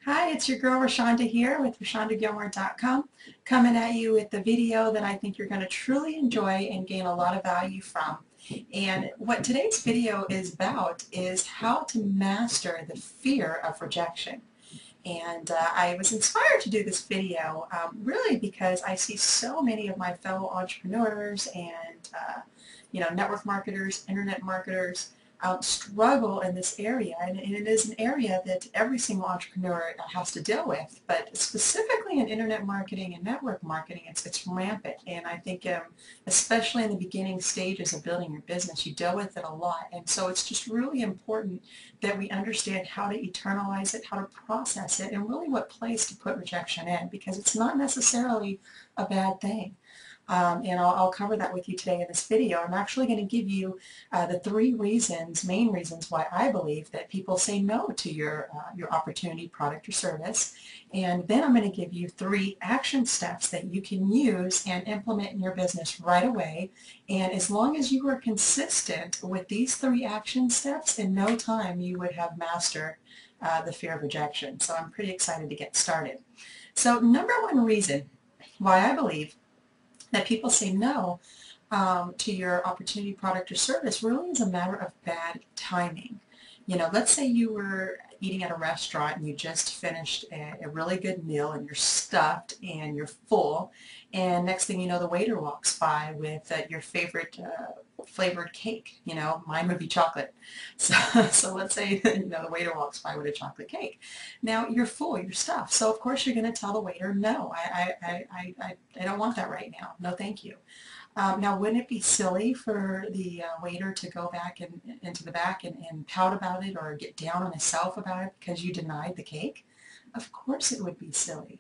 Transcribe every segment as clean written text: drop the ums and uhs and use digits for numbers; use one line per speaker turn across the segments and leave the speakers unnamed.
Hi, it's your girl Rashonda here with RashondaGilmore.com, coming at you with the video that I think you're going to truly enjoy and gain a lot of value from. And what today's video is about is how to master the fear of rejection. And I was inspired to do this video really because I see so many of my fellow entrepreneurs and network marketers, internet marketers struggle in this area, and it is an area that every single entrepreneur has to deal with. But specifically in internet marketing and network marketing, it's rampant, and I think especially in the beginning stages of building your business, you deal with it a lot. And so it's just really important that we understand how to internalize it, how to process it, and really what place to put rejection in, because it's not necessarily a bad thing. And I'll cover that with you today in this video. I'm actually going to give you the three main reasons why I believe that people say no to your opportunity, product, or service. And then I'm going to give you three action steps that you can use and implement in your business right away. And as long as you are consistent with these three action steps, in no time you would have mastered the fear of rejection. So I'm pretty excited to get started. So number one reason why I believe that people say no to your opportunity, product, or service really is a matter of bad timing. Let's say you were eating at a restaurant and you just finished a really good meal and you're stuffed and you're full, and next thing you know, the waiter walks by with your favorite flavored cake. Mine would be chocolate. So let's say the waiter walks by with a chocolate cake. Now you're full, you're stuffed. So of course you're going to tell the waiter, no, I don't want that right now. No, thank you. Now, wouldn't it be silly for the waiter to go back into the back and pout about it or get down on himself about it because you denied the cake? Of course it would be silly.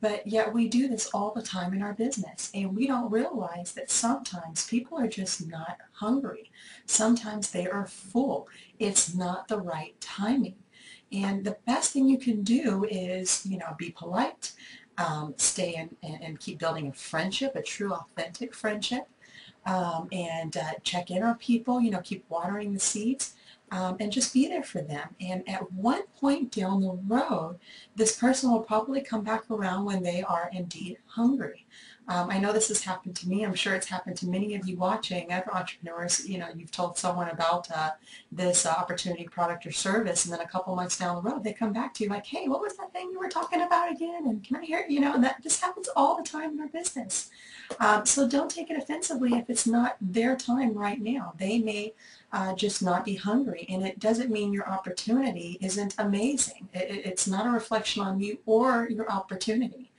But yet we do this all the time in our business, and we don't realize that sometimes people are just not hungry. Sometimes they are full. It's not the right timing. And the best thing you can do is, be polite, stay and keep building a friendship, a true, authentic friendship, and check in on people, keep watering the seeds, and just be there for them. And at one point down the road, this person will probably come back around when they are indeed hungry. I know this has happened to me. I'm sure it's happened to many of you watching, other entrepreneurs. You've told someone about this opportunity, product, or service, and then a couple months down the road, they come back to you like, hey, what was that thing you were talking about again? And can I hear it? And that just happens all the time in our business. So don't take it offensively if it's not their time right now. They may just not be hungry, and it doesn't mean your opportunity isn't amazing. It's not a reflection on you or your opportunity.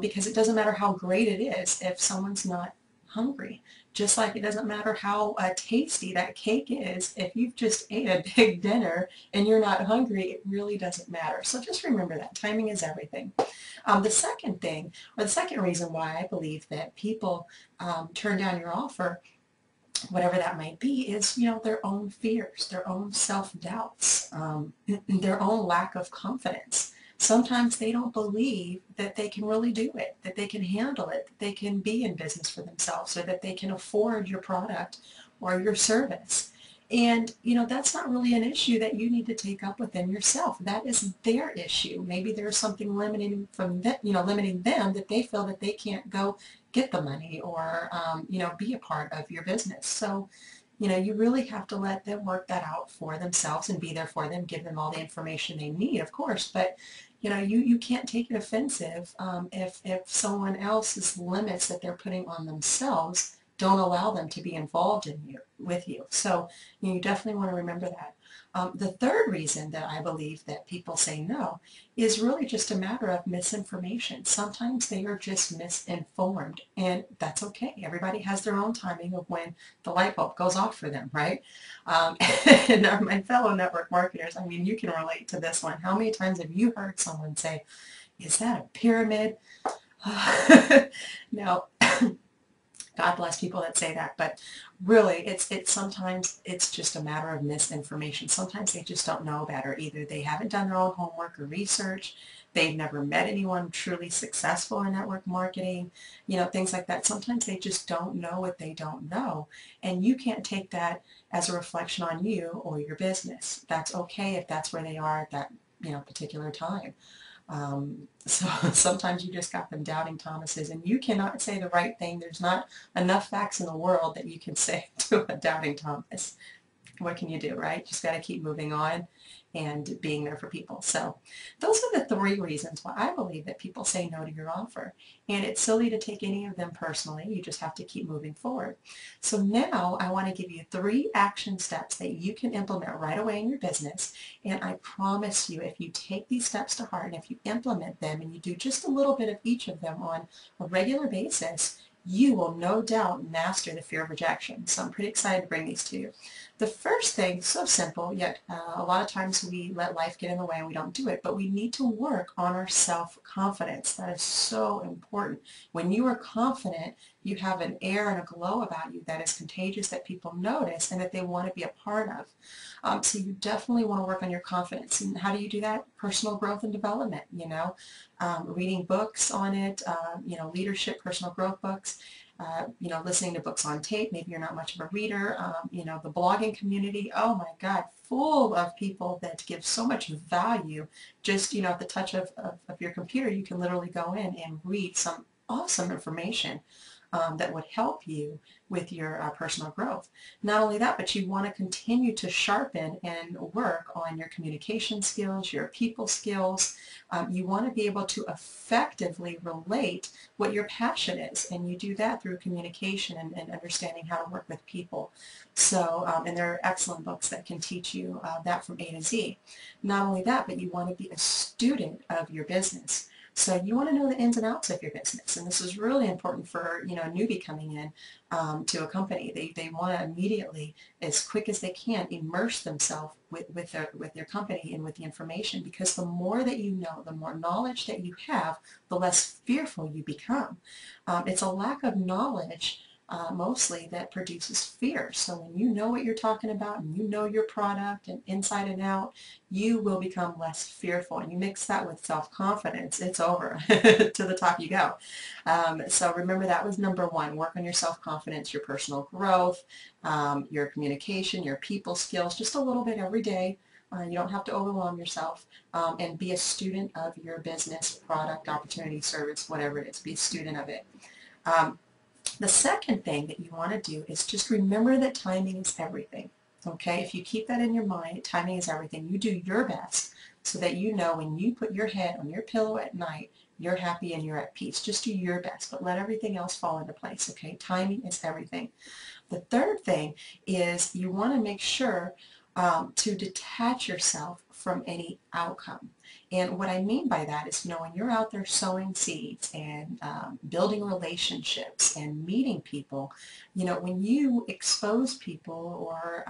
Because it doesn't matter how great it is if someone's not hungry. Just like it doesn't matter how tasty that cake is, if you've just ate a big dinner and you're not hungry, it really doesn't matter. So just remember that timing is everything. The second thing, or the second reason why I believe that people turn down your offer, whatever that might be, is their own fears, their own self-doubts, their own lack of confidence. Sometimes they don't believe that they can really do it, that they can handle it, that they can be in business for themselves, or that they can afford your product or your service. And that's not really an issue that you need to take up within yourself. That is their issue. Maybe there's something limiting from them, limiting them, that they feel that they can't go get the money or be a part of your business. So you really have to let them work that out for themselves and be there for them, give them all the information they need, of course. But you can't take it offensive if someone else's limits that they're putting on themselves don't allow them to be involved with you. So you definitely want to remember that. The third reason that I believe that people say no is really just a matter of misinformation. Sometimes they are just misinformed, and that's okay. Everybody has their own timing of when the light bulb goes off for them, right? And my fellow network marketers, I mean, you can relate to this one. How many times have you heard someone say, is that a pyramid? Now, God bless people that say that, but really, it's sometimes it's just a matter of misinformation. Sometimes they just don't know better. Either they haven't done their own homework or research, they've never met anyone truly successful in network marketing, things like that. Sometimes they just don't know what they don't know, and you can't take that as a reflection on you or your business. That's okay if that's where they are at that particular time. So sometimes you just got them doubting Thomases, and you cannot say the right thing. There's not enough facts in the world that you can say to a doubting Thomas. What can you do, right? Just got to keep moving on and being there for people. So those are the 3 reasons why I believe that people say no to your offer. And it's silly to take any of them personally. You just have to keep moving forward. So now I want to give you 3 action steps that you can implement right away in your business. And I promise you, if you take these steps to heart and if you implement them and you do just a little bit of each of them on a regular basis, you will no doubt master the fear of rejection. So I'm pretty excited to bring these to you. The first thing, so simple, yet a lot of times we let life get in the way and we don't do it, but we need to work on our self-confidence. That is so important. When you are confident, you have an air and a glow about you that is contagious, that people notice and that they want to be a part of. So you definitely want to work on your confidence. And how do you do that? Personal growth and development, reading books on it, leadership, personal growth books. Listening to books on tape. Maybe you're not much of a reader. The blogging community, oh my God, full of people that give so much value. Just, at the touch of your computer, you can literally go in and read some awesome information that would help you with your personal growth. Not only that, but you want to continue to sharpen and work on your communication skills, your people skills. You want to be able to effectively relate what your passion is, and you do that through communication and understanding how to work with people. So, and there are excellent books that can teach you that from A to Z. Not only that, but you want to be a student of your business. So you want to know the ins and outs of your business, and this is really important for a newbie coming in to a company. They want to immediately, as quick as they can, immerse themselves with their company and with the information, because the more that you know, the more knowledge that you have, the less fearful you become. It's a lack of knowledge mostly that produces fear. So when you know what you're talking about and you know your product and inside and out, you will become less fearful. And you mix that with self-confidence, it's over. To the top you go. So remember, that was number 1. Work on your self-confidence, your personal growth, your communication, your people skills, just a little bit every day. You don't have to overwhelm yourself, and be a student of your business, product, opportunity, service, whatever it is. Be a student of it. The second thing that you want to do is just remember that timing is everything. Okay, if you keep that in your mind, timing is everything. You do your best so that you know when you put your head on your pillow at night, you're happy and you're at peace. Just do your best, but let everything else fall into place. Okay, timing is everything. The third thing is you want to make sure to detach yourself from any outcome. And what I mean by that is, when you're out there sowing seeds and building relationships and meeting people, when you expose people or,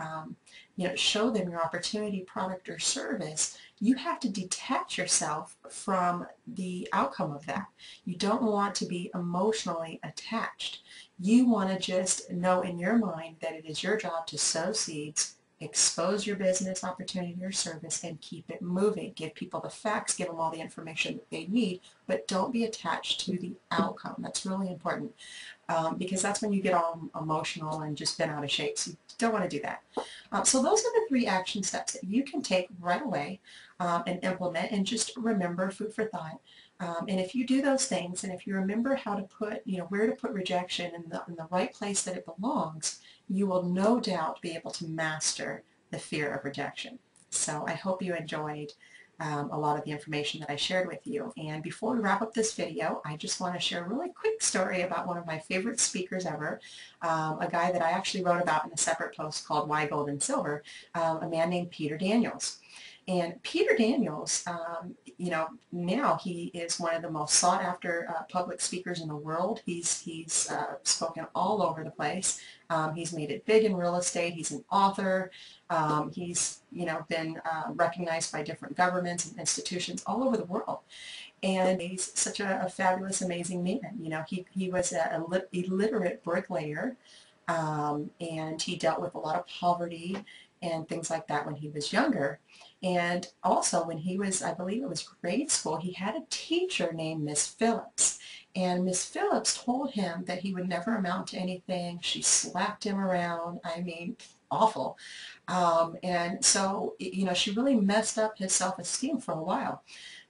show them your opportunity, product, or service, you have to detach yourself from the outcome of that. You don't want to be emotionally attached. You want to just know in your mind that it is your job to sow seeds, expose your business, opportunity, or service, and keep it moving. Give people the facts, give them all the information that they need, but don't be attached to the outcome. That's really important, because that's when you get all emotional and just bent out of shape. So you don't want to do that. So those are the 3 action steps that you can take right away and implement, and just remember, food for thought. And if you do those things, and if you remember how to put, where to put rejection in the right place that it belongs, you will no doubt be able to master the fear of rejection. So I hope you enjoyed a lot of the information that I shared with you. And before we wrap up this video, I just want to share a really quick story about one of my favorite speakers ever, a guy that I actually wrote about in a separate post called Why Gold and Silver, a man named Peter Daniels. And Peter Daniels, now he is one of the most sought after public speakers in the world. He's spoken all over the place. He's made it big in real estate. He's an author. He's been recognized by different governments and institutions all over the world. And he's such a fabulous, amazing man. He was an illiterate bricklayer, and he dealt with a lot of poverty and things like that when he was younger. And also when he was, I believe it was grade school, he had a teacher named Miss Phillips. And Miss Phillips told him that he would never amount to anything. She slapped him around. I mean, awful. And so, you know, she really messed up his self-esteem for a while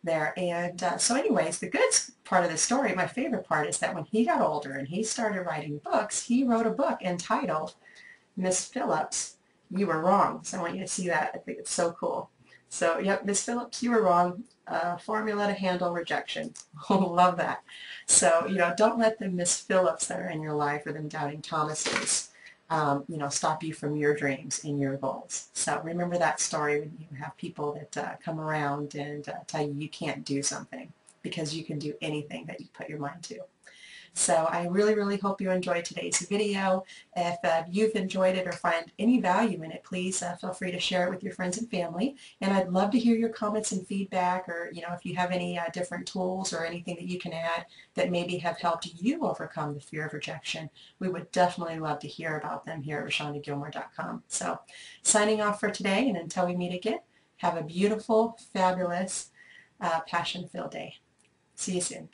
there. And so anyways, the good part of the story, my favorite part, is that when he got older and he started writing books, he wrote a book entitled Miss Phillips, You Were Wrong. So I want you to see that. I think it's so cool. So, yep, Miss Phillips, you were wrong. Formula to handle rejection. Love that. So, you know, don't let the Miss Phillips that are in your life or them doubting Thomases, you know, stop you from your dreams and your goals. So remember that story when you have people that come around and tell you you can't do something, because you can do anything that you put your mind to. So I really, really hope you enjoyed today's video. If you've enjoyed it or find any value in it, please feel free to share it with your friends and family. And I'd love to hear your comments and feedback, or you know, if you have any different tools or anything that you can add that maybe have helped you overcome the fear of rejection. We would definitely love to hear about them here at ReshondaGilmore.com. So signing off for today, and until we meet again, have a beautiful, fabulous, passion-filled day. See you soon.